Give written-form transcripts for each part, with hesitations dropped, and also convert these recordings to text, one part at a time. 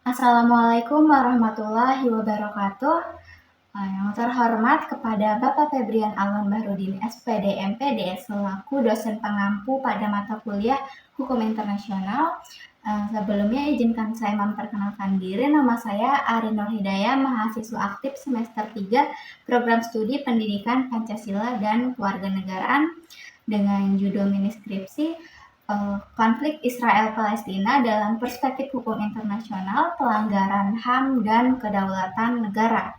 Assalamualaikum warahmatullahi wabarakatuh. Yang terhormat kepada Bapak Febrian Alwan Bahrudin, SPD, MPD, selaku dosen pengampu pada mata kuliah Hukum Internasional. Sebelumnya izinkan saya memperkenalkan diri. Nama saya Ari Nur Hidayah, mahasiswa aktif semester 3 Program Studi Pendidikan Pancasila dan Kewarganegaraan dengan judul mini skripsi konflik Israel-Palestina dalam perspektif hukum internasional, pelanggaran HAM, dan kedaulatan negara.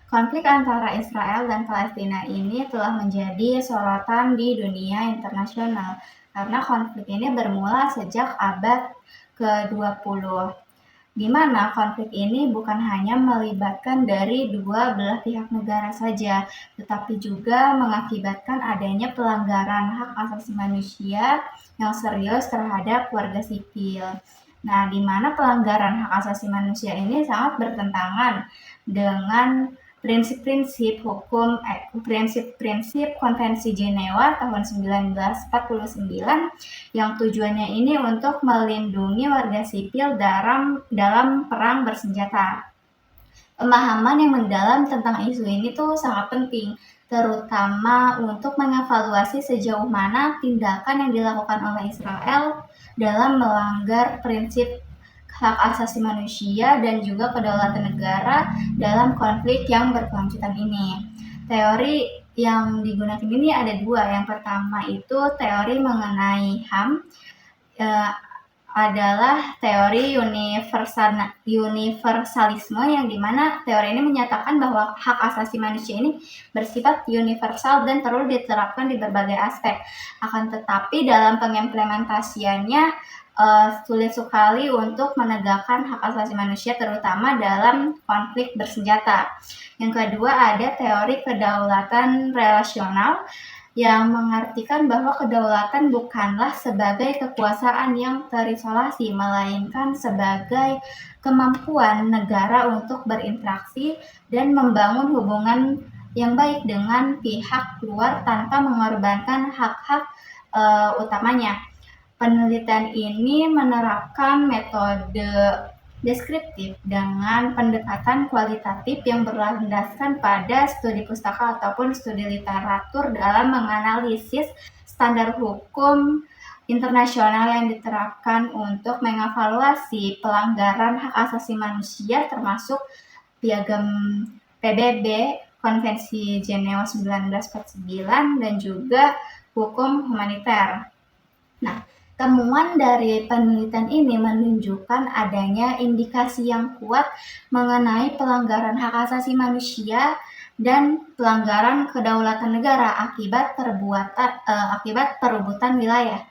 Konflik antara Israel dan Palestina ini telah menjadi sorotan di dunia internasional karena konflik ini bermula sejak abad ke-20, di mana konflik ini bukan hanya melibatkan dari dua belah pihak negara saja, tetapi juga mengakibatkan adanya pelanggaran hak asasi manusia yang serius terhadap warga sipil. Nah, di mana pelanggaran hak asasi manusia ini sangat bertentangan dengan prinsip-prinsip Konvensi Jenewa tahun 1949 yang tujuannya ini untuk melindungi warga sipil dalam perang bersenjata. Pemahaman yang mendalam tentang isu ini tuh sangat penting, terutama untuk mengevaluasi sejauh mana tindakan yang dilakukan oleh Israel dalam melanggar prinsip hak asasi manusia dan juga kedaulatan negara dalam konflik yang berkelanjutan ini. Teori yang digunakan ini ada dua. Yang pertama itu teori mengenai HAM, adalah teori universalisme, yang dimana teori ini menyatakan bahwa hak asasi manusia ini bersifat universal dan perlu diterapkan di berbagai aspek. Akan tetapi dalam pengimplementasiannya sulit sekali untuk menegakkan hak asasi manusia, terutama dalam konflik bersenjata. Yang kedua ada teori kedaulatan relasional, yang mengartikan bahwa kedaulatan bukanlah sebagai kekuasaan yang terisolasi, melainkan sebagai kemampuan negara untuk berinteraksi dan membangun hubungan yang baik dengan pihak luar tanpa mengorbankan hak-hak utamanya. Penelitian ini menerapkan metode deskriptif dengan pendekatan kualitatif yang berlandaskan pada studi pustaka ataupun studi literatur dalam menganalisis standar hukum internasional yang diterapkan untuk mengevaluasi pelanggaran hak asasi manusia, termasuk Piagam PBB, Konvensi Jenewa 1949, dan juga hukum humaniter. Nah, temuan dari penelitian ini menunjukkan adanya indikasi yang kuat mengenai pelanggaran hak asasi manusia dan pelanggaran kedaulatan negara akibat perebutan wilayah.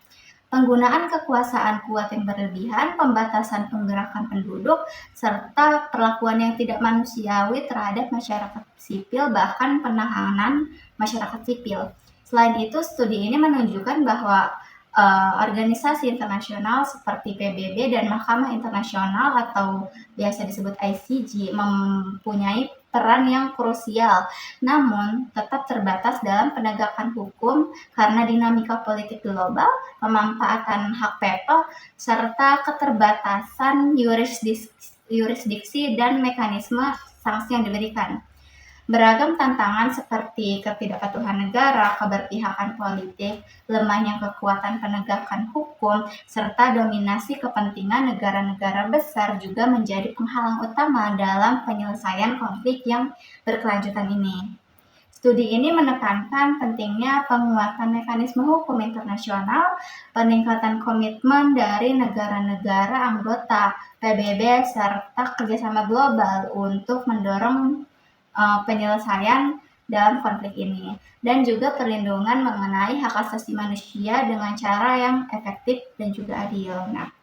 Penggunaan kekuasaan kuat yang berlebihan, pembatasan penggerakan penduduk, serta perlakuan yang tidak manusiawi terhadap masyarakat sipil, bahkan penahanan masyarakat sipil. Selain itu, studi ini menunjukkan bahwa organisasi internasional seperti PBB dan Mahkamah Internasional atau biasa disebut ICJ mempunyai peran yang krusial, namun tetap terbatas dalam penegakan hukum karena dinamika politik global, pemanfaatan hak veto, serta keterbatasan yurisdiksi dan mekanisme sanksi yang diberikan. Beragam tantangan seperti ketidakpatuhan negara, keberpihakan politik, lemahnya kekuatan penegakan hukum, serta dominasi kepentingan negara-negara besar juga menjadi penghalang utama dalam penyelesaian konflik yang berkelanjutan ini. Studi ini menekankan pentingnya penguatan mekanisme hukum internasional, peningkatan komitmen dari negara-negara anggota PBB, serta kerjasama global untuk mendorong penyelesaian dalam konflik ini, dan juga perlindungan mengenai hak asasi manusia dengan cara yang efektif dan juga adil. Nah,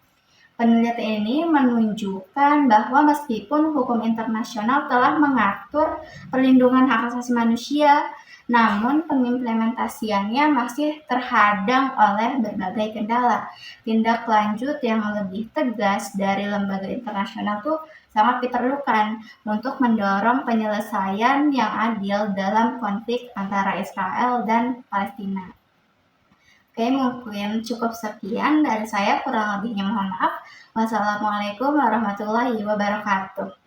penelitian ini menunjukkan bahwa meskipun hukum internasional telah mengatur perlindungan hak asasi manusia, namun pengimplementasiannya masih terhadang oleh berbagai kendala. Tindak lanjut yang lebih tegas dari lembaga internasional itu sangat diperlukan untuk mendorong penyelesaian yang adil dalam konflik antara Israel dan Palestina. Oke, mungkin cukup sekian dari saya, kurang lebihnya mohon maaf. Wassalamualaikum warahmatullahi wabarakatuh.